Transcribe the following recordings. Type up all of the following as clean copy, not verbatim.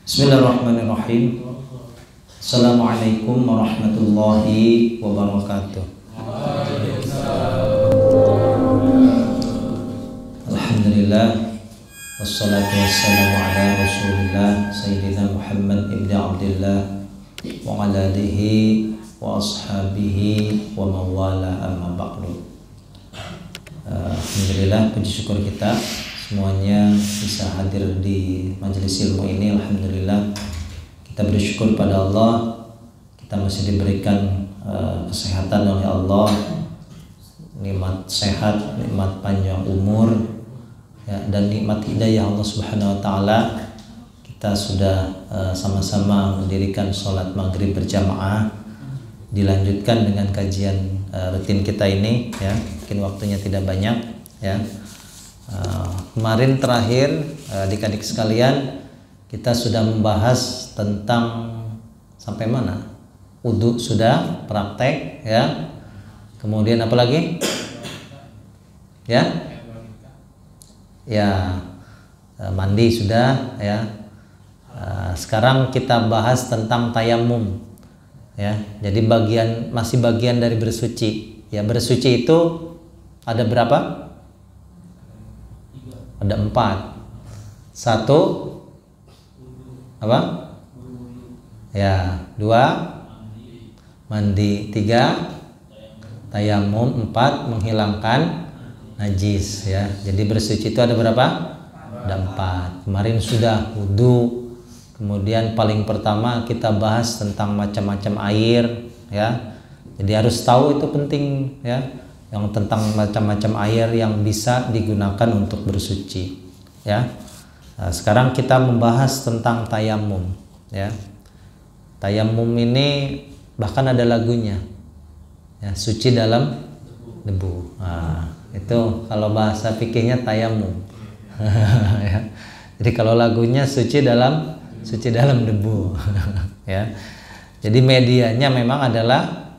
Bismillahirrahmanirrahim. Assalamualaikum warahmatullahi wabarakatuh. Alhamdulillah, wassalatu wassalamu ala rasulillah Sayyidina Muhammad ibn Abdillah wa ala alihi wa ashabihi wa mawala amma ba'du. Alhamdulillah, puji syukur kita semuanya bisa hadir di majelis ilmu ini. Alhamdulillah, kita bersyukur pada Allah, kita masih diberikan kesehatan oleh Allah, nikmat sehat, nikmat panjang umur, ya, dan nikmat hidayah Allah Subhanahu wa taala. Kita sudah sama-sama mendirikan sholat maghrib berjamaah, dilanjutkan dengan kajian rutin kita ini, ya. Mungkin waktunya tidak banyak, ya. Kemarin terakhir adik-adik sekalian, kita sudah membahas tentang sampai mana? Wudu sudah, praktek, ya. Kemudian apa lagi? Ya, ya, mandi sudah, ya. Sekarang kita bahas tentang tayamum, ya. Jadi masih bagian dari bersuci. Ya, bersuci itu ada berapa? Ada 4. 1 apa? Ya, 2 mandi, 3 tayamum, 4 menghilangkan najis, ya. Jadi bersuci itu ada berapa? Ada 4. Kemarin sudah wudu. Kemudian paling pertama kita bahas tentang macam-macam air, ya. Jadi harus tahu, itu penting, ya, yang tentang macam-macam air yang bisa digunakan untuk bersuci, ya. Nah, sekarang kita membahas tentang tayamum, ya. Tayamum ini bahkan ada lagunya, ya, suci dalam debu. Nah, itu kalau bahasa fikihnya tayamum. Ya. Jadi kalau lagunya suci dalam debu. Ya. Jadi medianya memang adalah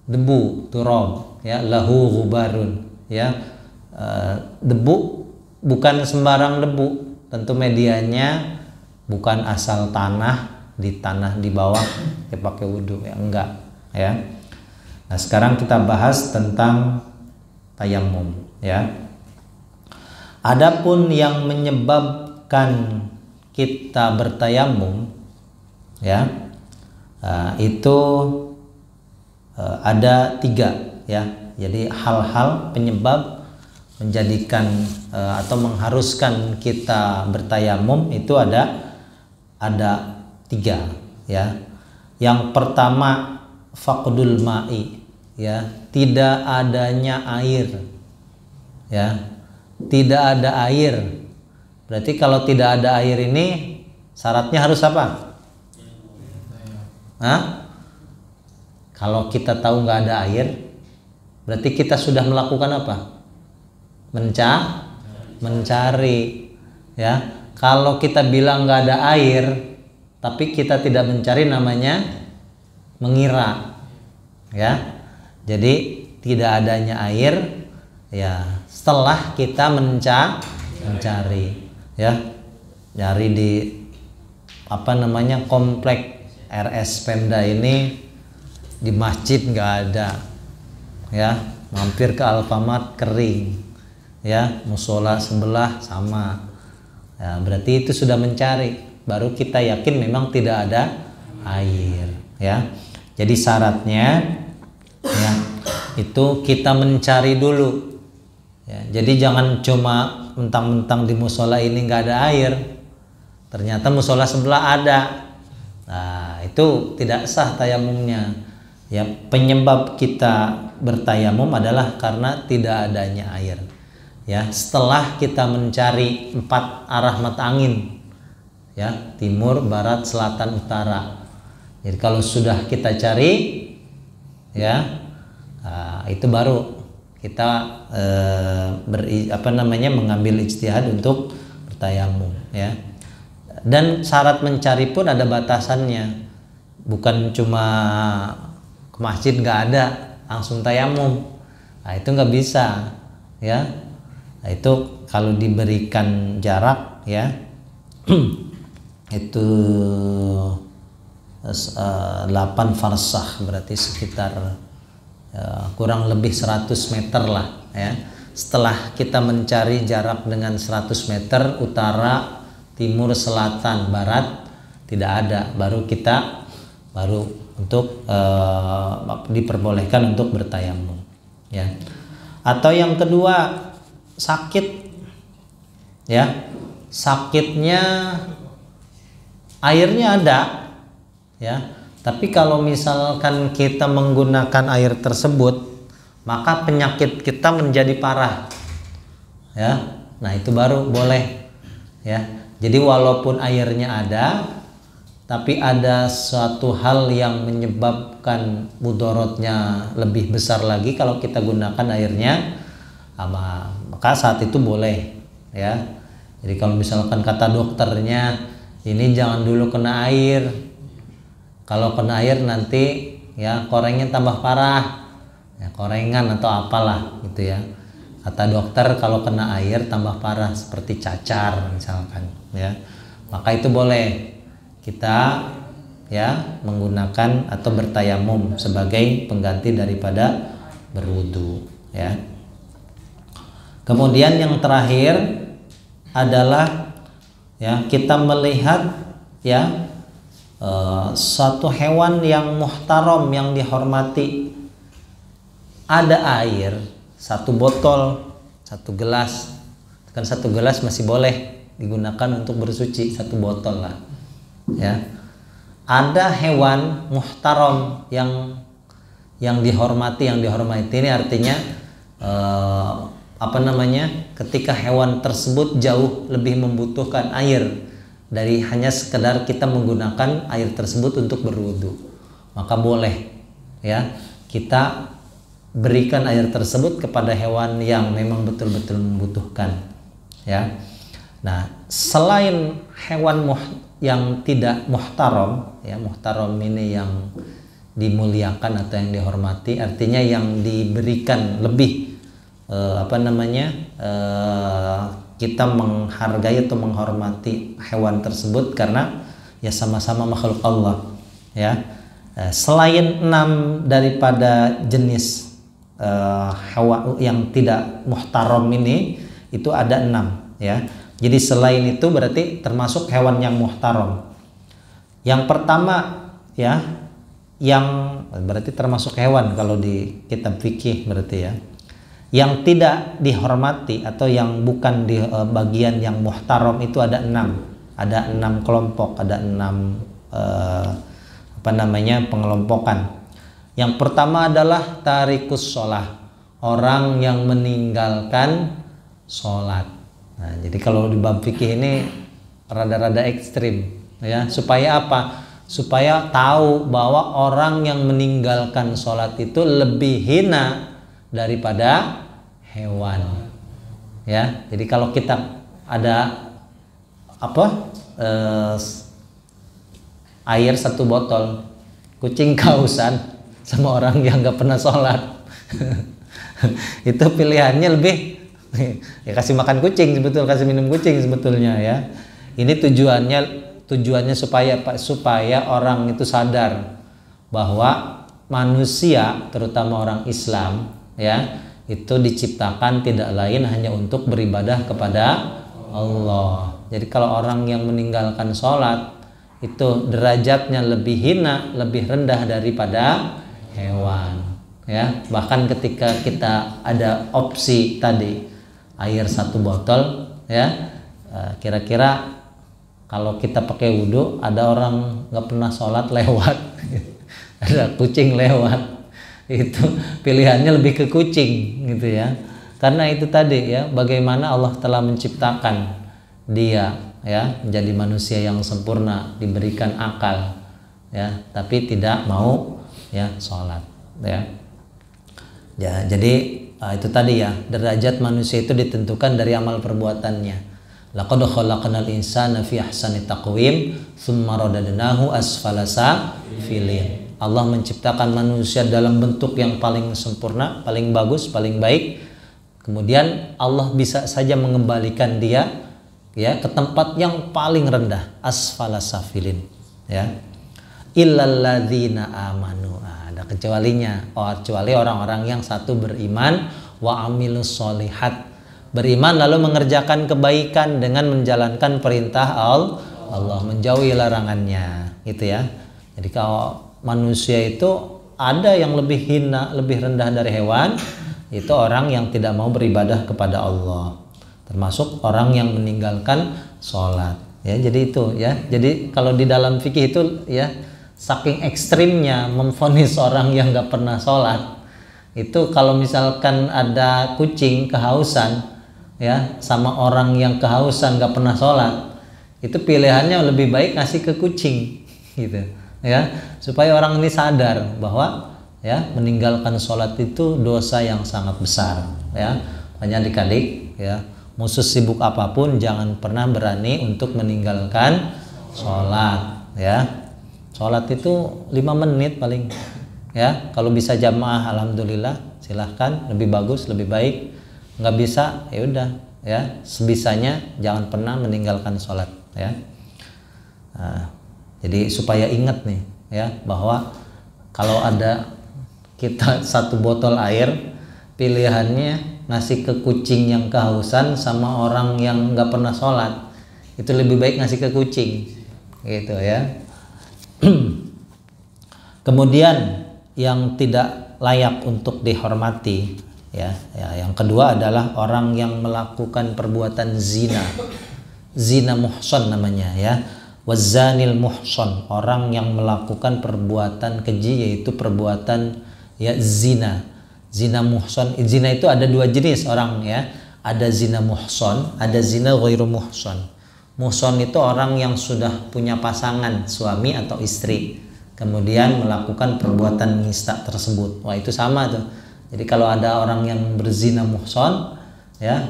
debu, turab, ya, lahu ghubarun, ya. Debu bukan sembarang debu, tentu medianya bukan asal tanah di bawah ya pakai wudhu, ya, enggak, ya. Nah, sekarang kita bahas tentang tayamum, ya. Adapun yang menyebabkan kita bertayamum, ya, itu ada 3, ya. Jadi hal-hal penyebab menjadikan atau mengharuskan kita bertayamum itu ada 3, ya. Yang pertama faqdul ma'i, ya, tidak adanya air, ya. Tidak ada air. Berarti kalau tidak ada air ini syaratnya harus apa? Hah? Kalau kita tahu nggak ada air, berarti kita sudah melakukan apa? Mencari, ya. Kalau kita bilang nggak ada air, tapi kita tidak mencari, namanya mengira, ya. Jadi tidak adanya air, ya, setelah kita mencari, ya, nyari di komplek RS Pemda ini. Di masjid nggak ada, ya, mampir ke Alfamart kering, ya, musola sebelah sama, ya, berarti itu sudah mencari, baru kita yakin memang tidak ada air, ya. Jadi syaratnya, ya, itu kita mencari dulu, ya. Jadi jangan cuma mentang-mentang di musola ini nggak ada air, ternyata musola sebelah ada. Nah, itu tidak sah tayamumnya. Ya, penyebab kita bertayamum adalah karena tidak adanya air, ya. Setelah kita mencari 4 arah mata angin, ya, timur, barat, selatan, utara. Jadi kalau sudah kita cari, ya, itu baru kita mengambil ijtihad untuk bertayamum, ya. Dan syarat mencari pun ada batasannya, bukan cuma ke masjid nggak ada langsung tayamum. Nah, itu nggak bisa, ya. Nah, itu kalau diberikan jarak, ya, itu 8 farsakh, berarti sekitar kurang lebih 100 meter lah ya. Setelah kita mencari jarak dengan 100 meter utara, timur, selatan, barat tidak ada, baru untuk diperbolehkan untuk bertayamum ya. Atau yang kedua, sakit ya, sakitnya airnya ada ya, tapi kalau misalkan kita menggunakan air tersebut maka penyakit kita menjadi parah ya. Nah itu baru boleh ya. Jadi walaupun airnya ada, tapi ada suatu hal yang menyebabkan mudorotnya lebih besar lagi kalau kita gunakan airnya, maka saat itu boleh ya. Jadi kalau misalkan kata dokternya ini jangan dulu kena air, kalau kena air nanti ya korengnya tambah parah ya, korengan atau apalah gitu ya. Kata dokter kalau kena air tambah parah seperti cacar misalkan ya, maka itu boleh kita ya menggunakan atau bertayamum sebagai pengganti daripada berwudu ya. Kemudian yang terakhir adalah ya, kita melihat ya suatu hewan yang muhtaram, yang dihormati, ada air, 1 botol, 1 gelas, kan 1 gelas masih boleh digunakan untuk bersuci, 1 botol lah ya. Ada hewan muhtaram yang dihormati, ini artinya ketika hewan tersebut jauh lebih membutuhkan air dari hanya sekedar kita menggunakan air tersebut untuk berwudu, maka boleh ya kita berikan air tersebut kepada hewan yang memang betul-betul membutuhkan ya. Nah, selain hewan yang tidak muhtaram ya, muhtaram ini yang dimuliakan atau yang dihormati, artinya yang diberikan lebih kita menghargai atau menghormati hewan tersebut karena ya sama-sama makhluk Allah ya. Selain 6 daripada jenis hewan yang tidak muhtaram ini, itu ada 6 ya. Jadi selain itu berarti termasuk hewan yang muhtaram. Yang pertama ya, yang berarti termasuk hewan kalau di kitab fikih berarti ya. Yang tidak dihormati atau yang bukan di bagian yang muhtaram itu ada 6. Ada 6 kelompok, ada 6 pengelompokan. Yang pertama adalah tarikus sholah, orang yang meninggalkan sholat. Nah, jadi kalau di bab fikih ini rada-rada ekstrim ya. Supaya apa? Supaya tahu bahwa orang yang meninggalkan sholat itu lebih hina daripada hewan ya. Jadi kalau kita ada air 1 botol, kucing kehausan sama orang yang nggak pernah sholat itu pilihannya lebih ya kasih makan kucing sebetulnya, kasih minum kucing sebetulnya ya. Ini tujuannya supaya orang itu sadar bahwa manusia, terutama orang Islam ya, itu diciptakan tidak lain hanya untuk beribadah kepada Allah. Jadi kalau orang yang meninggalkan sholat itu derajatnya lebih hina, lebih rendah daripada hewan ya. Bahkan ketika kita ada opsi tadi air 1 botol ya, kira-kira kalau kita pakai wudhu, ada orang nggak pernah sholat lewat ada kucing lewat, itu pilihannya lebih ke kucing gitu ya. Karena itu tadi ya, bagaimana Allah telah menciptakan dia ya menjadi manusia yang sempurna, diberikan akal ya, tapi tidak mau ya sholat ya. Jadi itu tadi ya, derajat manusia itu ditentukan dari amal perbuatannya. Laqad khalaqnal insana fi ahsani taqwim tsumma radadnahu asfala safilin. Allah menciptakan manusia dalam bentuk yang paling sempurna, paling bagus, paling baik. Kemudian Allah bisa saja mengembalikan dia ya ke tempat yang paling rendah, asfalas safilin, ya. Illalladzina amanu, ada kecualinya, kecuali orang-orang yang satu beriman wa amilus solihat, beriman lalu mengerjakan kebaikan dengan menjalankan perintah Allah, menjauhi larangannya, gitu ya. Jadi kalau manusia itu ada yang lebih hina, lebih rendah dari hewan, itu orang yang tidak mau beribadah kepada Allah, termasuk orang yang meninggalkan sholat, ya. Jadi itu, ya. Jadi kalau di dalam fikih itu, ya, saking ekstrimnya memvonis orang yang nggak pernah sholat. Itu kalau misalkan ada kucing kehausan, ya, sama orang yang kehausan nggak pernah sholat, itu pilihannya lebih baik ngasih ke kucing, gitu, ya, supaya orang ini sadar bahwa, ya, meninggalkan sholat itu dosa yang sangat besar, ya. Makanya adik-adik, ya, musuh sibuk apapun jangan pernah berani untuk meninggalkan sholat, ya. Sholat itu 5 menit paling, ya. Kalau bisa jamaah alhamdulillah, silahkan, lebih bagus, lebih baik. Nggak bisa, ya udah, ya, sebisanya jangan pernah meninggalkan sholat, ya. Nah, jadi supaya ingat nih, ya, bahwa kalau ada kita 1 botol air, pilihannya ngasih ke kucing yang kehausan sama orang yang nggak pernah sholat, itu lebih baik ngasih ke kucing, gitu, ya. Kemudian yang tidak layak untuk dihormati, ya, yang kedua adalah orang yang melakukan perbuatan zina muhson namanya, ya. Wazanil muhson, orang yang melakukan perbuatan keji, yaitu perbuatan, ya, zina muhson. Zina itu ada 2 jenis orang, ya. Ada zina muhson, ada zina ghairu muhson. Muhson itu orang yang sudah punya pasangan, suami atau istri, kemudian melakukan perbuatan nista tersebut. Wah, itu sama tuh. Jadi kalau ada orang yang berzina muhson, ya,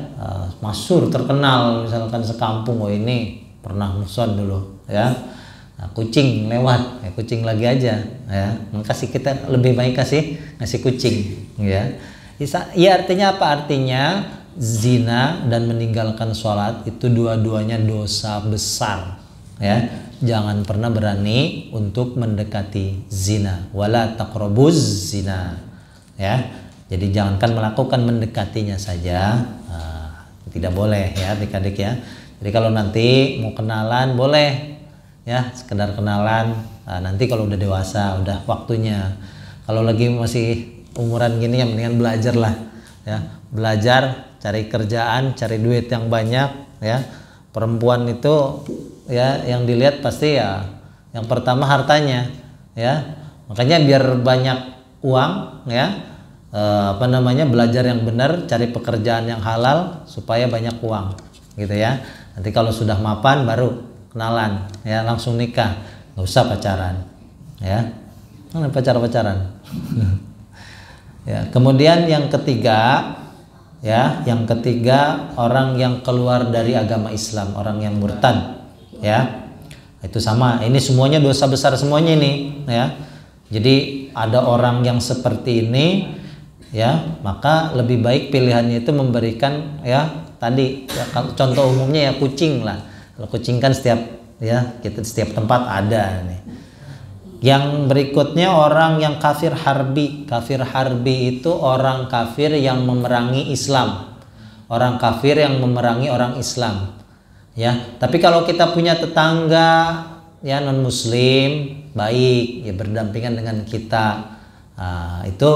masyhur, terkenal, misalkan sekampung, oh ini pernah muhson dulu, ya. Nah, kucing lewat, ya, kucing lagi aja, ya. Makasih, kita lebih baik ngasih kucing, ya. Ya, artinya apa? Artinya zina dan meninggalkan sholat itu dua-duanya dosa besar, ya. Jangan pernah berani untuk mendekati zina. Wala taqrabuz zina, ya. Jadi jangankan melakukan, mendekatinya saja tidak boleh, ya, adik-adik, ya. Jadi kalau nanti mau kenalan boleh, ya, sekedar kenalan. Nanti kalau udah dewasa, udah waktunya. Kalau lagi masih umuran gini, ya mendingan belajar lah, ya. Belajar, cari kerjaan, cari duit yang banyak, ya. Perempuan itu, ya, yang dilihat pasti, ya, yang pertama hartanya, ya. Makanya biar banyak uang, ya, belajar yang benar, cari pekerjaan yang halal supaya banyak uang, gitu, ya. Nanti kalau sudah mapan baru kenalan, ya, langsung nikah, nggak usah pacaran, ya. Mana pacaran ya. Kemudian yang ketiga, ya, yang ketiga orang yang keluar dari agama Islam, orang yang murtad, ya. Itu sama, ini semuanya dosa besar semuanya ini, ya. Jadi ada orang yang seperti ini, ya, maka lebih baik pilihannya itu memberikan, ya, tadi, ya, contoh umumnya, ya, kucing lah. Kalau kucing kan setiap, ya, kita setiap tempat ada nih. Yang berikutnya orang yang kafir harbi. Kafir harbi itu orang kafir yang memerangi Islam, orang kafir yang memerangi orang Islam, ya. Tapi kalau kita punya tetangga, ya, non muslim, baik, ya, berdampingan dengan kita, itu,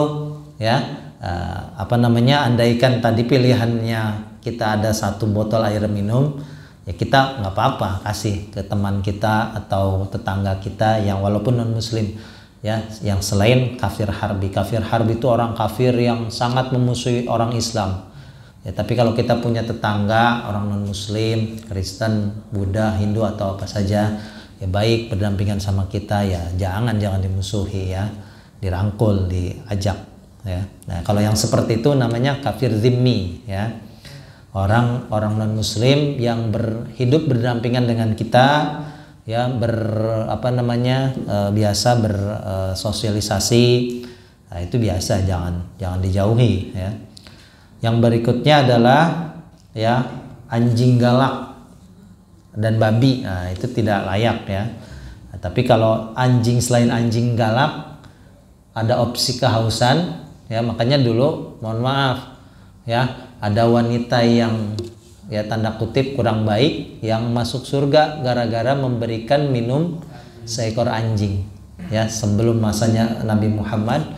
ya, andaikan tadi pilihannya kita ada 1 botol air minum, ya, kita nggak apa-apa kasih ke teman kita atau tetangga kita yang walaupun non muslim, ya, yang selain kafir harbi. Kafir harbi itu orang kafir yang sangat memusuhi orang Islam, ya. Tapi kalau kita punya tetangga orang non muslim, Kristen, Buddha, Hindu atau apa saja, ya, baik, berdampingan sama kita, ya, jangan dimusuhi, ya, dirangkul, diajak, ya. Nah, kalau yang seperti itu namanya kafir zimmi, ya. Orang non muslim yang hidup berdampingan dengan kita, ya, biasa bersosialisasi, nah, itu biasa, jangan dijauhi, ya. Yang berikutnya adalah, ya, anjing galak. dan babi, nah itu tidak layak ya. Nah, tapi kalau anjing selain anjing galak ada opsi kehausan ya, makanya dulu mohon maaf ya, ada wanita yang ya tanda kutip kurang baik yang masuk surga gara-gara memberikan minum seekor anjing ya sebelum masanya Nabi Muhammad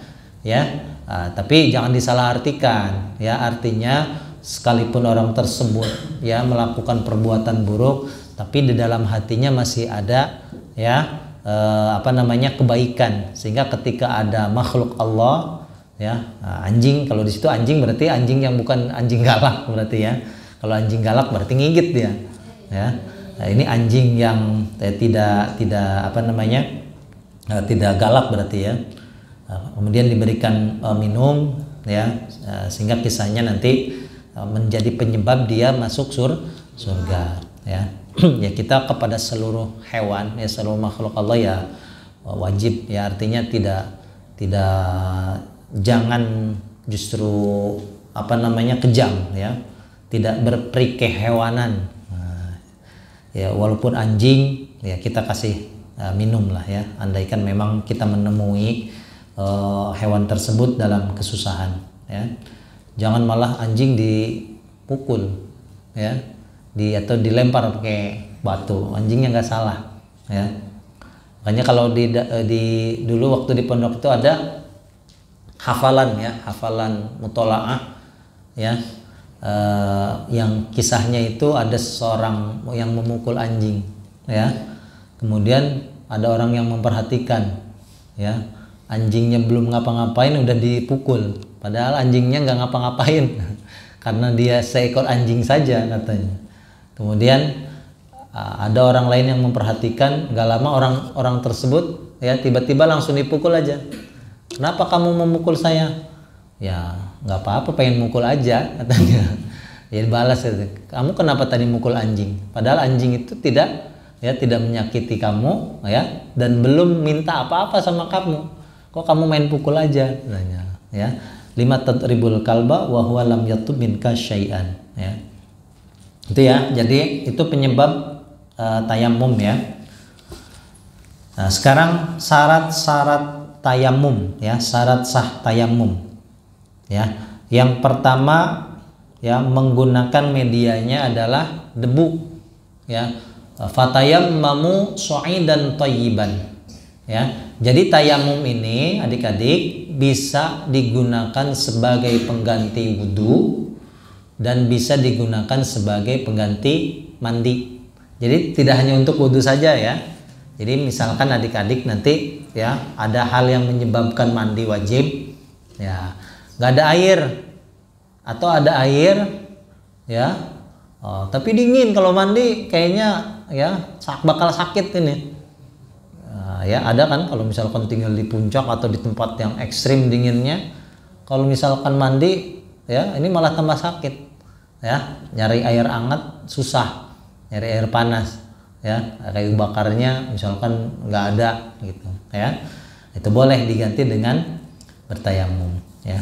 ya. Tapi jangan disalahartikan ya, artinya sekalipun orang tersebut ya melakukan perbuatan buruk tapi di dalam hatinya masih ada ya kebaikan, sehingga ketika ada makhluk Allah ya, anjing, kalau di situ anjing berarti anjing yang bukan anjing galak berarti ya. Kalau anjing galak berarti ngigit dia ya. Nah, ini anjing yang tidak galak berarti ya. Kemudian diberikan minum ya, sehingga kisahnya nanti menjadi penyebab dia masuk surga ya. Ya kita kepada seluruh hewan ya, seluruh makhluk Allah ya wajib ya, artinya tidak jangan justru kejam ya, tidak berperi kehewanan. Ya walaupun anjing ya kita kasih minum lah ya, andaikan memang kita menemui hewan tersebut dalam kesusahan ya. Jangan malah anjing dipukul ya, atau dilempar pakai batu, anjingnya nggak salah ya. Makanya kalau dulu waktu di pondok itu ada hafalan ya, hafalan mutolaah ya, yang kisahnya itu ada seseorang yang memukul anjing ya, kemudian ada orang yang memperhatikan ya, anjingnya belum ngapa-ngapain udah dipukul, padahal anjingnya nggak ngapa-ngapain karena dia seekor anjing saja katanya. Kemudian ada orang lain yang memperhatikan, nggak lama orang tersebut ya tiba-tiba langsung dipukul aja. Kenapa kamu memukul saya? Ya nggak apa-apa, pengen mukul aja katanya. Ya balas, kamu kenapa tadi mukul anjing? Padahal anjing itu tidak menyakiti kamu ya, dan belum minta apa-apa sama kamu. Kok kamu main pukul aja? Katanya ya. 5 tadribul kalba wa huwa lam yatub minka syai'an ya. Itu ya. Jadi itu penyebab tayamum ya. Nah, sekarang syarat-syarat tayamum ya, syarat sah tayamum ya. Yang pertama ya, menggunakan medianya adalah debu ya. Fatayammamu shu'idan thayyiban ya. Jadi tayamum ini adik-adik bisa digunakan sebagai pengganti wudhu dan bisa digunakan sebagai pengganti mandi. Jadi tidak hanya untuk wudhu saja ya. Jadi misalkan adik-adik nanti ya ada hal yang menyebabkan mandi wajib ya, nggak ada air atau ada air ya, tapi dingin, kalau mandi kayaknya ya bakal sakit ini. Ya ada kan, kalau misalkan tinggal di puncak atau di tempat yang ekstrim dinginnya, kalau misalkan mandi ya ini malah tambah sakit ya, nyari air hangat susah, nyari air panas ya, kayu bakarnya misalkan nggak ada gitu ya, itu boleh diganti dengan bertayamum ya.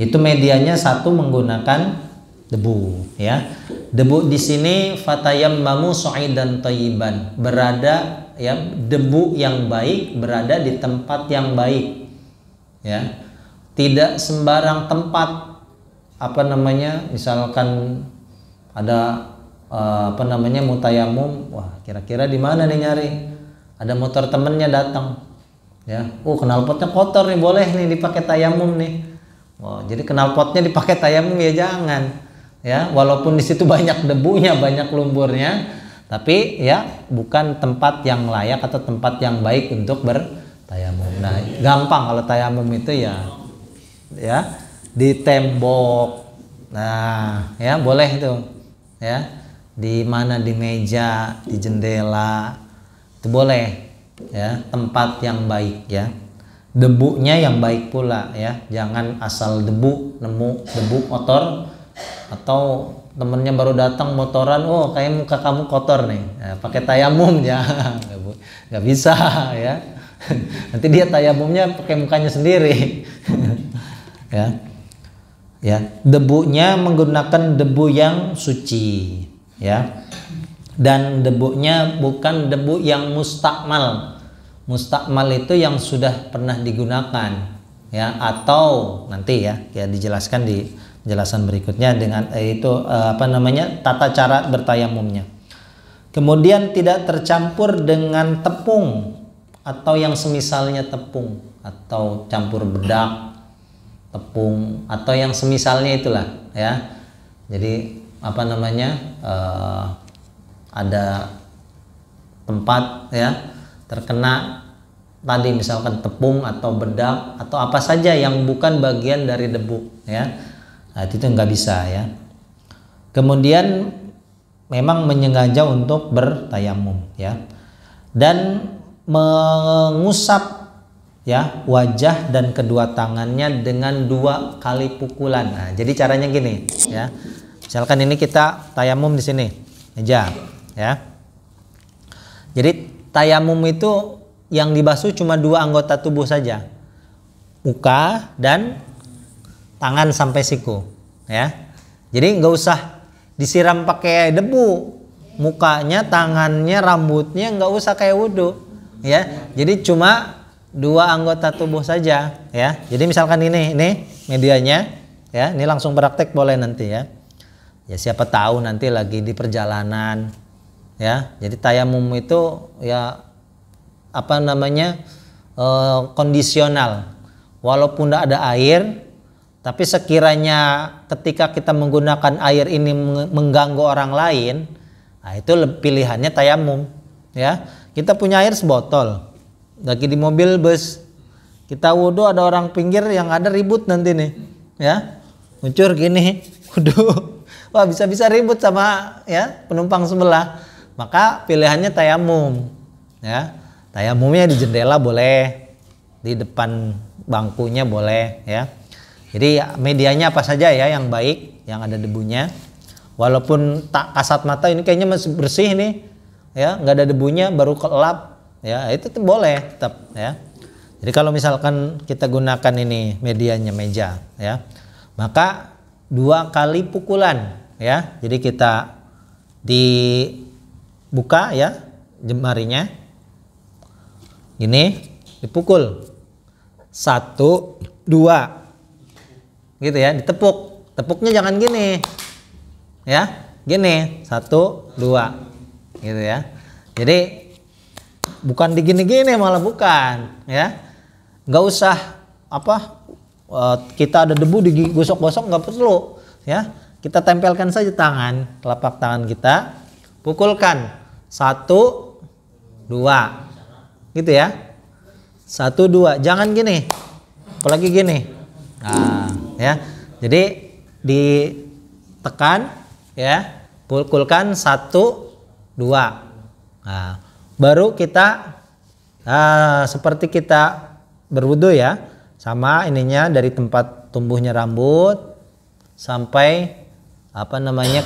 Itu medianya satu menggunakan debu ya. Debu di sini fatayammamu shu'idan thayyiban, berada ya, debu yang baik berada di tempat yang baik ya, tidak sembarang tempat. Misalkan ada mau tayamum, wah kira-kira di mana nih nyari, ada motor temennya datang ya, knalpotnya kotor nih, boleh nih dipakai tayamum nih. Jadi knalpotnya dipakai tayamum ya jangan ya, walaupun di situ banyak debunya, banyak lumpurnya, tapi ya bukan tempat yang layak atau tempat yang baik untuk bertayamum. Nah, gampang kalau tayamum itu ya di tembok. Nah, ya boleh itu. Ya. Di mana, di meja, di jendela. Itu boleh ya, tempat yang baik ya. Debunya yang baik pula ya. Jangan asal debu, nemu debu kotor atau temennya baru datang motoran, kayak muka kamu kotor nih, pakai tayamum ya, nggak bisa ya. Nanti dia tayamumnya pakai mukanya sendiri. Ya, debunya menggunakan debu yang suci ya. Dan debunya bukan debu yang mustakmal. Mustakmal itu yang sudah pernah digunakan, ya, atau nanti ya dijelaskan di penjelasan berikutnya dengan tata cara bertayamumnya. Kemudian tidak tercampur dengan tepung atau yang semisalnya tepung, atau campur bedak, tepung, atau yang semisalnya itulah, ya. Jadi ada tempat ya terkena tadi misalkan tepung atau bedak atau apa saja yang bukan bagian dari debu, ya. Nah, itu nggak bisa, ya. Kemudian memang menyengaja untuk bertayamum, ya, dan mengusap, ya, wajah dan kedua tangannya dengan 2 kali pukulan. Nah, jadi caranya gini, ya. Misalkan ini kita tayamum di sini, meja, ya. Jadi tayamum itu yang dibasuh cuma 2 anggota tubuh saja, muka dan tangan sampai siku, ya. Jadi nggak usah disiram pakai debu, mukanya, tangannya, rambutnya nggak usah kayak wudhu, ya. Jadi cuma 2 anggota tubuh saja, ya. Jadi misalkan ini medianya, ya. Ini langsung praktek boleh nanti, ya. Ya siapa tahu nanti lagi di perjalanan, ya. Jadi tayamum itu ya kondisional. Walaupun tidak ada air, tapi sekiranya ketika kita menggunakan air ini mengganggu orang lain, nah itu pilihannya tayamum, ya. Kita punya air sebotol, lagi di mobil bus, kita wudhu, ada orang pinggir yang ada ribut nanti nih, ya, ngucur gini, wudhu, wah bisa-bisa ribut sama, ya, penumpang sebelah, maka pilihannya tayamum, ya. Tayamumnya di jendela boleh, di depan bangkunya boleh, ya. Jadi medianya apa saja ya yang baik, yang ada debunya, walaupun tak kasat mata ini kayaknya masih bersih nih, ya, nggak ada debunya, baru kelap, ya, itu tuh boleh tetap, ya. Jadi kalau misalkan kita gunakan ini medianya meja, ya, maka 2 kali pukulan, ya. Jadi kita dibuka, ya, jemarinya, ini dipukul 1, 2, gitu ya, ditepuk. Tepuknya jangan gini, ya, gini 1, 2, gitu ya. Jadi bukan digini-gini, malah bukan, ya. Nggak usah kita ada debu digosok-gosok, nggak perlu, ya. Kita tempelkan saja tangan, telapak tangan kita, pukulkan 1, 2, gitu ya. 1, 2, jangan gini, apalagi gini. Nah, ya. Jadi ditekan, ya, pukulkan 1, 2. Nah, baru kita seperti kita berwudu, ya, sama ininya dari tempat tumbuhnya rambut sampai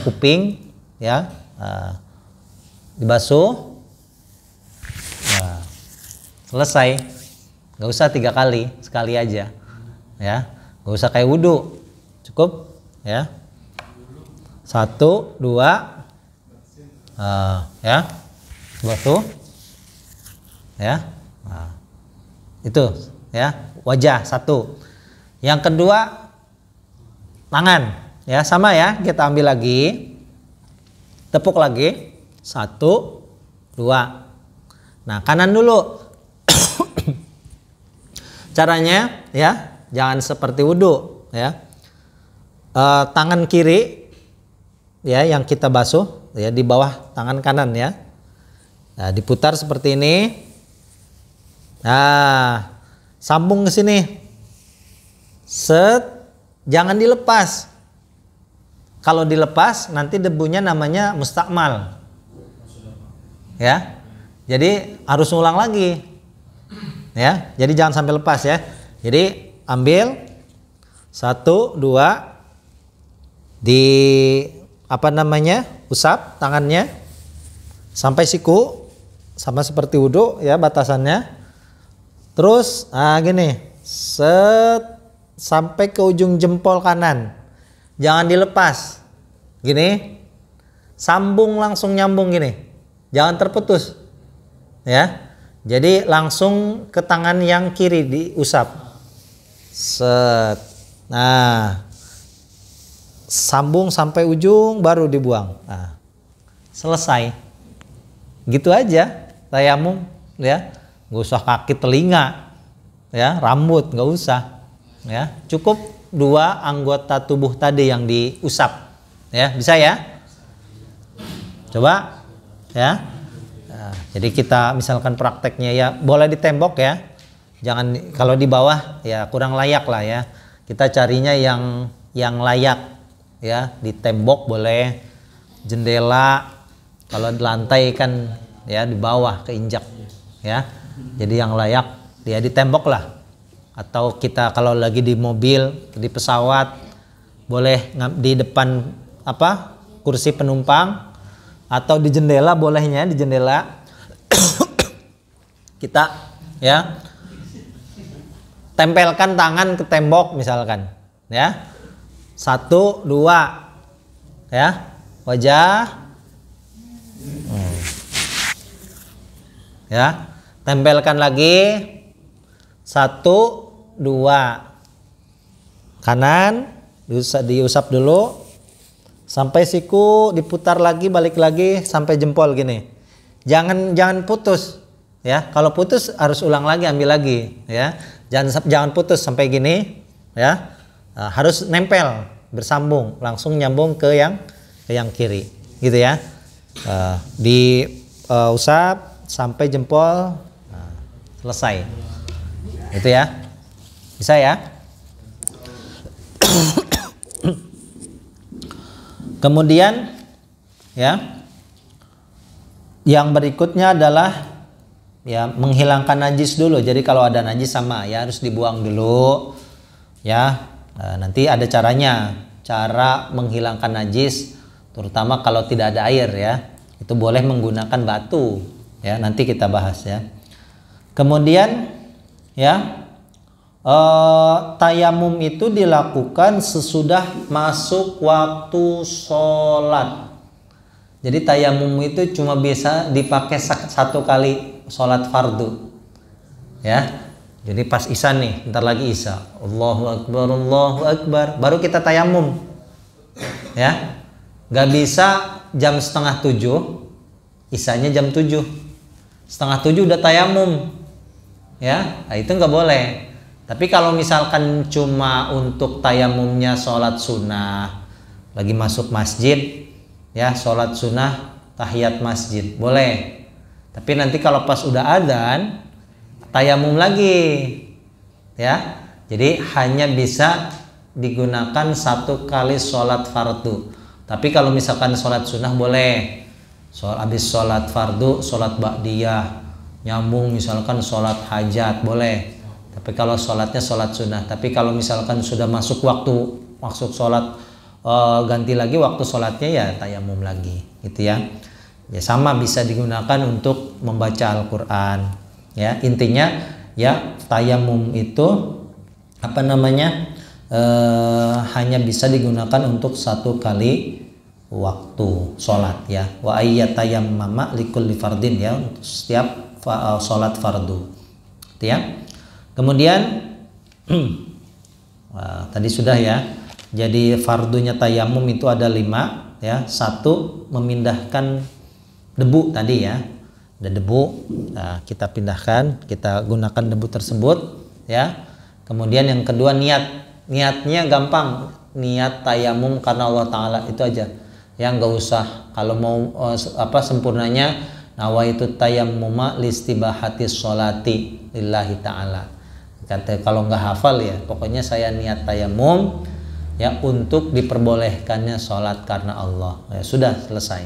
kuping, ya, dibasuh. Nah, selesai, nggak usah 3 kali, sekali aja, ya, nggak usah kayak wudhu, cukup, ya, 1, 2, ya, basuh, ya. Nah, itu, ya, wajah 1. Yang kedua tangan, ya, sama, ya, kita ambil lagi, tepuk lagi 1, 2. Nah, kanan dulu. Caranya, ya, jangan seperti wudhu, ya. Tangan kiri, ya, yang kita basuh, ya, di bawah tangan kanan, ya. Nah, diputar seperti ini. Nah, sambung ke sini. Set, jangan dilepas. Kalau dilepas nanti debunya namanya mustakmal, ya. Jadi harus ngulang lagi, ya. Jadi jangan sampai lepas, ya. Jadi ambil 1, 2, usap tangannya sampai siku, sama seperti wudhu, ya, batasannya. Terus gini, set, sampai ke ujung jempol kanan, jangan dilepas, gini, sambung, langsung nyambung gini, jangan terputus ya. Jadi langsung ke tangan yang kiri diusap, set. Nah, sambung sampai ujung baru dibuang. Nah, selesai. Gitu aja tayamum ya, nggak usah kaki, telinga ya, rambut nggak usah ya, cukup 2 anggota tubuh tadi yang diusap ya. Bisa ya, coba ya. Nah, jadi kita misalkan prakteknya ya, boleh di tembok ya, jangan kalau di bawah ya kurang layak lah ya. Kita carinya yang layak ya, di tembok boleh, jendela, kalau di lantai kan ya di bawah keinjak ya. Jadi yang layak dia di tembok lah. Atau kita kalau lagi di mobil, di pesawat, boleh di depan kursi penumpang, atau di jendela, bolehnya di jendela. Kita ya tempelkan tangan ke tembok misalkan ya. 1, 2 ya, wajah ya, tempelkan lagi, 1, 2, kanan diusap dulu sampai siku, diputar lagi, balik lagi sampai jempol gini. Jangan putus ya, kalau putus harus ulang lagi, ambil lagi ya. Jangan putus sampai gini ya. Nah, harus nempel, bersambung, langsung nyambung ke yang kiri gitu ya. Diusap sampai jempol. Nah, selesai. Itu ya. Bisa ya. Kemudian ya, yang berikutnya adalah ya menghilangkan najis dulu. Jadi kalau ada najis sama ya harus dibuang dulu ya. Nanti ada caranya, cara menghilangkan najis, terutama kalau tidak ada air ya. Itu boleh menggunakan batu ya, nanti kita bahas ya. Kemudian ya, tayamum itu dilakukan sesudah masuk waktu sholat. Jadi tayamum itu cuma bisa dipakai 1 kali sholat fardu ya. Jadi pas isya nih, bentar lagi isya, Allahu Akbar, baru kita tayamum ya. Gak bisa jam 6:30, isyanya jam 7, 6:30 udah tayamum ya. Nah, itu nggak boleh. Tapi kalau misalkan cuma untuk tayamumnya sholat sunnah, lagi masuk masjid ya, sholat sunnah tahiyat masjid, boleh. Tapi nanti kalau pas udah adzan, tayamum lagi ya. Jadi hanya bisa digunakan 1 kali sholat fardu. Tapi kalau misalkan sholat sunnah boleh. Habis sholat fardu, sholat ba'diyah, nyambung misalkan sholat hajat, boleh. Tapi kalau sholatnya sholat sunnah. Tapi kalau misalkan sudah masuk sholat, ganti lagi waktu sholatnya ya tayamum lagi gitu ya. Ya sama bisa digunakan untuk membaca Al-Quran ya. Intinya ya tayamum itu hanya bisa digunakan untuk 1 kali waktu sholat ya. Wa ayyatayammama likulli fardin ya, untuk setiap sholat fardu gitu ya. Kemudian tadi sudah ya. Jadi fardunya tayamum itu ada 5 ya. 1, memindahkan debu tadi ya. Ada debu, nah, kita pindahkan, kita gunakan debu tersebut ya. Kemudian yang kedua niatnya gampang, niat tayamum karena Allah Ta'ala, itu aja ya, nggak usah. Kalau mau sempurnanya, nawaitu tayammuma listibahati sholati lillahi ta'ala. Kata kalau nggak hafal ya, pokoknya saya niat tayamum ya untuk diperbolehkannya sholat karena Allah ya, sudah selesai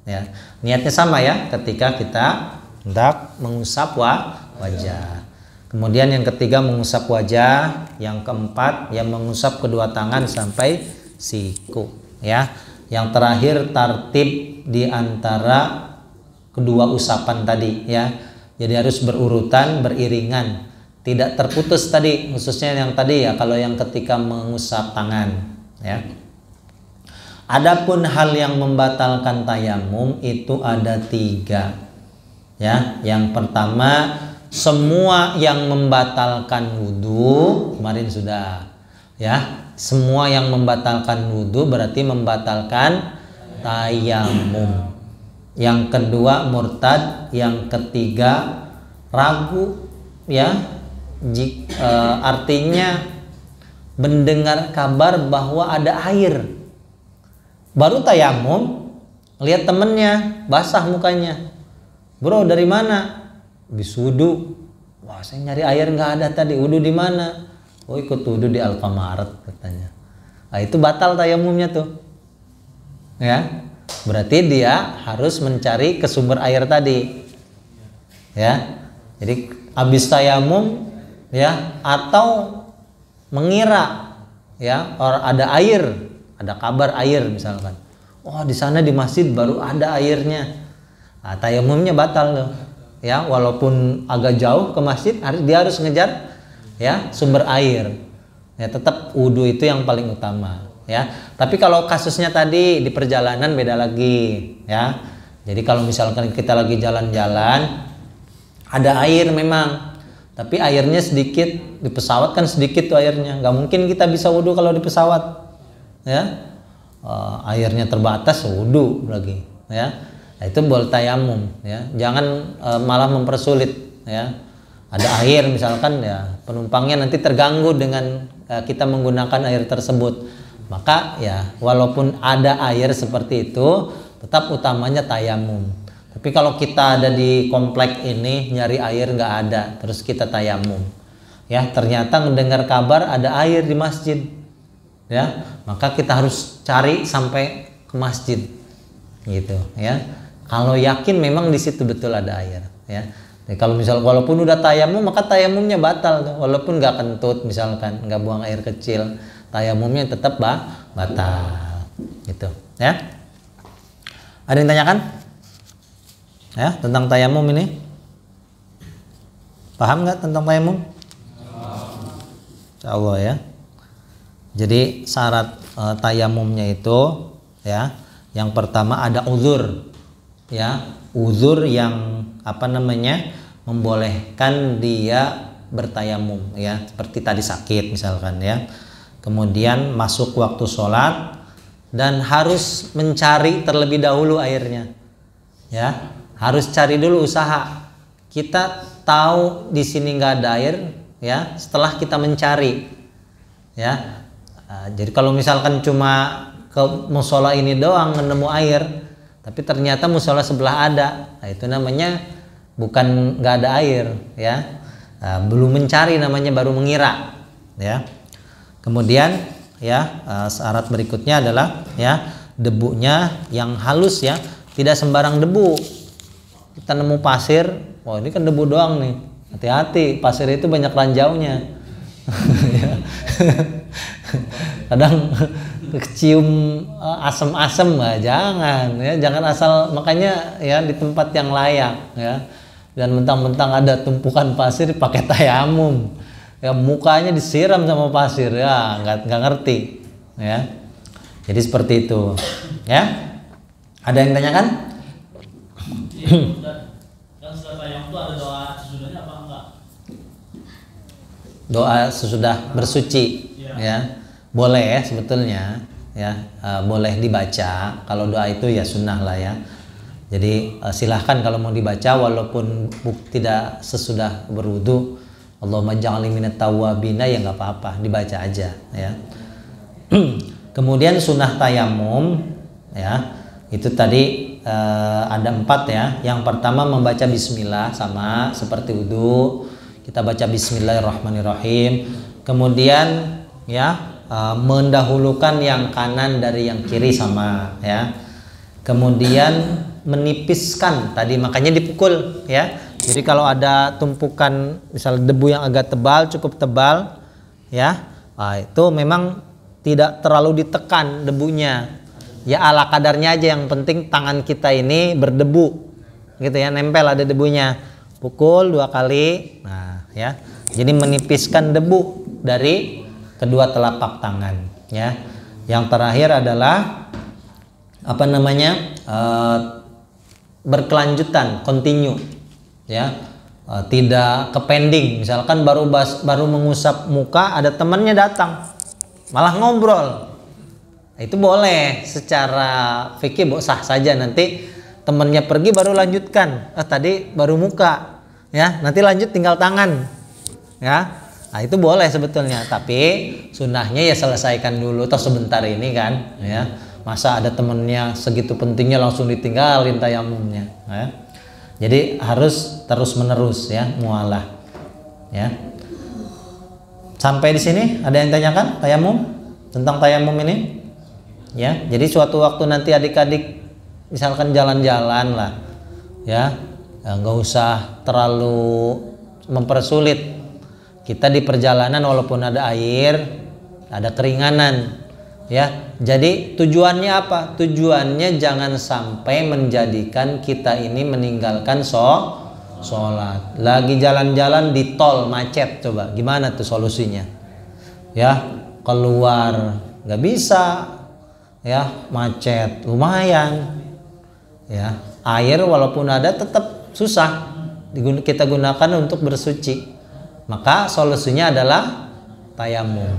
ya. Niatnya sama ya ketika kita hendak mengusap wajah. Kemudian yang ketiga mengusap wajah, yang keempat ya mengusap kedua tangan sampai siku ya. Yang terakhir tartib di antara kedua usapan tadi ya. Jadi harus berurutan, beriringan, tidak terputus tadi, khususnya yang tadi ya, kalau yang ketika mengusap tangan ya. Adapun hal yang membatalkan tayamum itu ada 3. Ya, yang pertama semua yang membatalkan wudhu, kemarin sudah. Ya, semua yang membatalkan wudhu berarti membatalkan tayamum. Yang kedua murtad, yang ketiga ragu, ya. Artinya mendengar kabar bahwa ada air, baru tayamum, lihat temennya basah mukanya, bro dari mana? Habis wudhu. Wah, saya nyari air nggak ada tadi. Wudhu di mana? Oh, ikut wudhu di Alfamaret katanya. Nah, itu batal tayamumnya tuh. Ya, berarti dia harus mencari ke sumber air tadi. Ya, jadi habis tayamum, ya, atau mengira, ya, orang ada air, ada kabar air misalkan. Oh, di sana di masjid baru ada airnya. Nah, tayamumnya batal tuh. Ya, walaupun agak jauh ke masjid, dia harus ngejar, ya, sumber air. Ya, tetap wudhu itu yang paling utama. Ya, tapi kalau kasusnya tadi di perjalanan beda lagi. Ya, jadi kalau misalkan kita lagi jalan-jalan, ada air memang, tapi airnya sedikit. Di pesawat kan sedikit tuh airnya, nggak mungkin kita bisa wudhu kalau di pesawat. Ya, airnya terbatas, wudhu lagi. Ya, nah, itu boleh tayamum. Ya, jangan malah mempersulit. Ya, ada air misalkan, ya, penumpangnya nanti terganggu dengan kita menggunakan air tersebut. Maka ya walaupun ada air seperti itu, tetap utamanya tayamum. Tapi kalau kita ada di komplek ini nyari air nggak ada, terus kita tayamum, ya ternyata mendengar kabar ada air di masjid, ya maka kita harus cari sampai ke masjid, gitu ya. Kalau yakin memang di situ betul ada air, ya. Jadi kalau misal walaupun udah tayamum, maka tayamumnya batal, walaupun nggak kentut misalkan, nggak buang air kecil, tayamumnya tetap batal, gitu ya. Ada yang tanyakan ya tentang tayamum ini? Paham nggak tentang tayamum? Insyaallah ya. Jadi syarat tayamumnya itu, ya, yang pertama ada uzur, ya, uzur yang membolehkan dia bertayamum, ya, seperti tadi sakit misalkan, ya. Kemudian masuk waktu sholat dan harus mencari terlebih dahulu airnya, ya, harus cari dulu, usaha. Kita tahu di sini nggak ada air, ya, setelah kita mencari, ya. Jadi kalau misalkan cuma ke musola ini doang nemu air, tapi ternyata musola sebelah ada, nah, itu namanya bukan nggak ada air, ya. Belum mencari namanya, baru mengira, ya. Kemudian, ya, syarat berikutnya adalah, ya, debunya yang halus, ya, tidak sembarang debu. Kita nemu pasir, wah ini kan debu doang nih, hati-hati, pasir itu banyak ranjaunya. Ya. Kadang kecium asam-asam, jangan, ya, jangan asal, makanya ya di tempat yang layak, ya. Dan mentang-mentang ada tumpukan pasir pakai tayamum, ya, mukanya disiram sama pasir, ya nggak ngerti, ya. Jadi seperti itu, ya. Ada yang tanyakan? Dan setelah tayamum itu ada doa sesudahnya apa enggak? Doa sesudah bersuci, ya, boleh ya sebetulnya, ya, boleh dibaca. Kalau doa itu ya sunnah lah, ya. Jadi silahkan kalau mau dibaca walaupun tidak sesudah berwudu. Allahumma ja'alni minat tawwabina, ya nggak apa-apa, dibaca aja, ya. Kemudian sunnah tayamum, ya, itu tadi ada 4, ya. Yang pertama membaca bismillah, sama seperti wudu, kita baca bismillahirrahmanirrahim. Kemudian, ya, mendahulukan yang kanan dari yang kiri, sama, ya. Kemudian menipiskan tadi, makanya dipukul, ya. Jadi kalau ada tumpukan misal debu yang agak tebal, cukup tebal, ya, itu memang tidak terlalu ditekan debunya, ya, ala kadarnya aja, yang penting tangan kita ini berdebu, gitu ya, nempel ada debunya, pukul 2 kali, nah, ya, jadi menipiskan debu dari kedua telapak tangan, ya. Yang terakhir adalah apa namanya berkelanjutan, continue, ya, tidak ke pending. Misalkan baru mengusap muka, ada temannya datang, malah ngobrol, itu boleh secara fikih sah saja. Nanti temannya pergi baru lanjutkan, tadi baru muka, ya, nanti lanjut tinggal tangan, ya. Nah, itu boleh sebetulnya, tapi sunnahnya ya selesaikan dulu, toh sebentar ini kan, ya. Masa ada temennya segitu pentingnya langsung ditinggalin tayamumnya, ya. Jadi harus terus menerus, ya, mualah, ya. Sampai di sini ada yang tanyakan tayamum, tentang tayamum ini, ya. Jadi suatu waktu nanti adik-adik misalkan jalan-jalan lah, ya, nggak usah terlalu mempersulit. Kita di perjalanan walaupun ada air, ada keringanan, ya. Jadi tujuannya apa? Tujuannya jangan sampai menjadikan kita ini meninggalkan sholat. Lagi jalan-jalan di tol macet, coba gimana tuh solusinya? Ya, keluar nggak bisa, ya, macet lumayan, ya. Air walaupun ada tetap susah kita gunakan untuk bersuci. Maka solusinya adalah tayamum,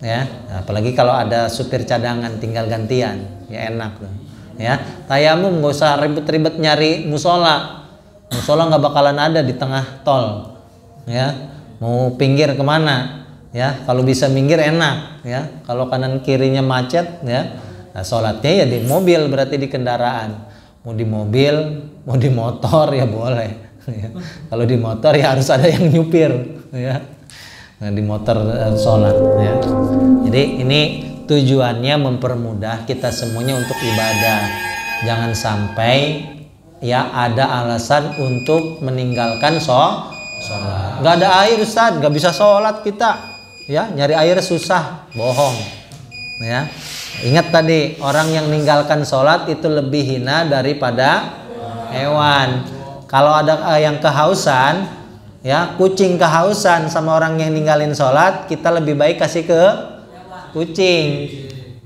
ya. Apalagi kalau ada supir cadangan tinggal gantian, ya enak tuh, ya. Tayamum nggak usah ribet-ribet nyari musola nggak bakalan ada di tengah tol, ya. Mau pinggir kemana, ya. Kalau bisa minggir enak, ya. Kalau kanan kirinya macet, ya. Nah, sholatnya ya di mobil, berarti di kendaraan. Mau di mobil, mau di motor ya boleh. Ya. Kalau di motor ya harus ada yang nyupir, ya. Nah, di motor sholat, ya. Jadi ini tujuannya mempermudah kita semuanya untuk ibadah. Jangan sampai ya ada alasan untuk meninggalkan sholat. Gak ada air, Ustaz, gak bisa sholat kita, ya. Nyari air susah, bohong, ya. Ingat tadi, orang yang meninggalkan sholat itu lebih hina daripada hewan. Kalau ada yang kehausan, ya, kucing kehausan sama orang yang ninggalin sholat, kita lebih baik kasih ke kucing,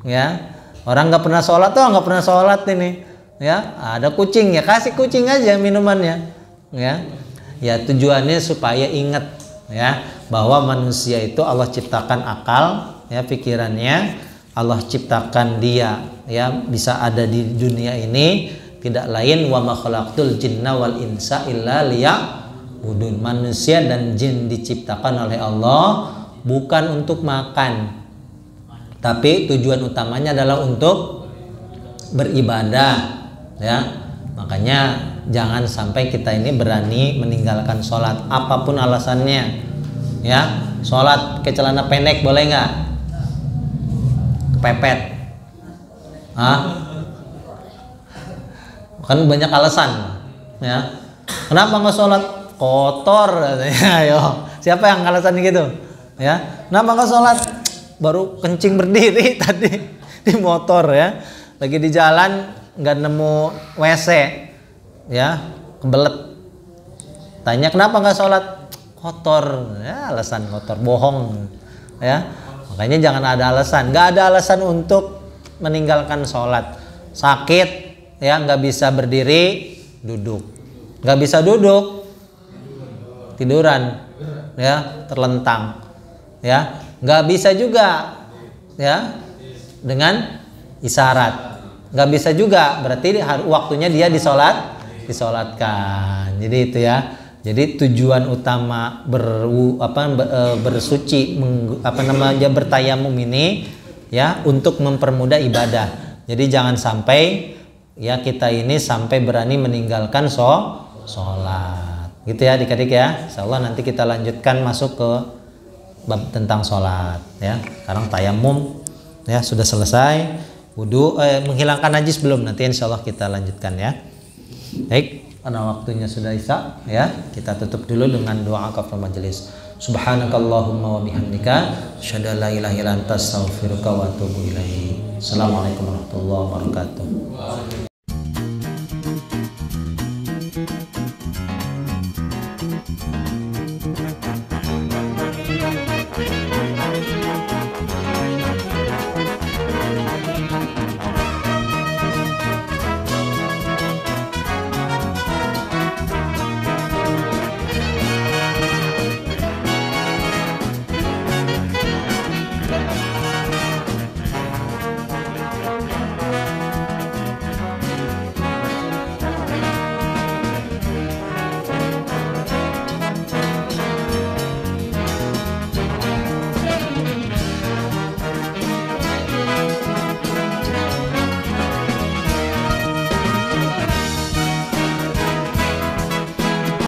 ya. Orang nggak pernah sholat tuh nggak pernah sholat ini, ya. Ada kucing, ya kasih kucing aja minumannya, ya. Ya tujuannya supaya ingat, ya, bahwa manusia itu Allah ciptakan akal, ya, pikirannya Allah ciptakan dia, ya, bisa ada di dunia ini. Tidak lain wa ma khalaqtul jinna wal insa illa liya'budun. Manusia dan jin diciptakan oleh Allah bukan untuk makan, tapi tujuan utamanya adalah untuk beribadah, ya. Makanya jangan sampai kita ini berani meninggalkan sholat apapun alasannya, ya. Sholat ke celana pendek boleh nggak? Kepepet, kan banyak alasan, ya. Kenapa nggak sholat? Kotor, ayo. Siapa yang alasan gitu, ya? Kenapa nggak sholat? Baru kencing berdiri tadi di motor, ya. Lagi di jalan nggak nemu WC, ya, kebelet. Tanya kenapa nggak sholat? Kotor, ya, alasan kotor, bohong, ya. Makanya jangan ada alasan. Nggak ada alasan untuk meninggalkan sholat. Sakit, ya, nggak bisa berdiri, duduk. Nggak bisa duduk, tiduran, ya, terlentang, ya. Nggak bisa juga, ya, dengan isyarat. Nggak bisa juga, berarti waktunya dia disolatkan. Jadi itu, ya. Jadi tujuan utama bersuci, bertayamum ini, ya, untuk mempermudah ibadah. Jadi jangan sampai, ya, kita ini sampai berani meninggalkan sholat, gitu ya adik-adik, ya. Insyaallah nanti kita lanjutkan masuk ke bab tentang sholat, ya. Sekarang tayamum, ya, sudah selesai. Wudu, menghilangkan najis belum, nanti insyaallah kita lanjutkan, ya. Baik, karena waktunya sudah isya, ya, kita tutup dulu dengan doa kafaratul majelis. Subhanakallahumma wa bihamdika asyhadu an la ilaha illa anta astaghfiruka wa atubu ilaik. Assalamualaikum warahmatullahi wabarakatuh.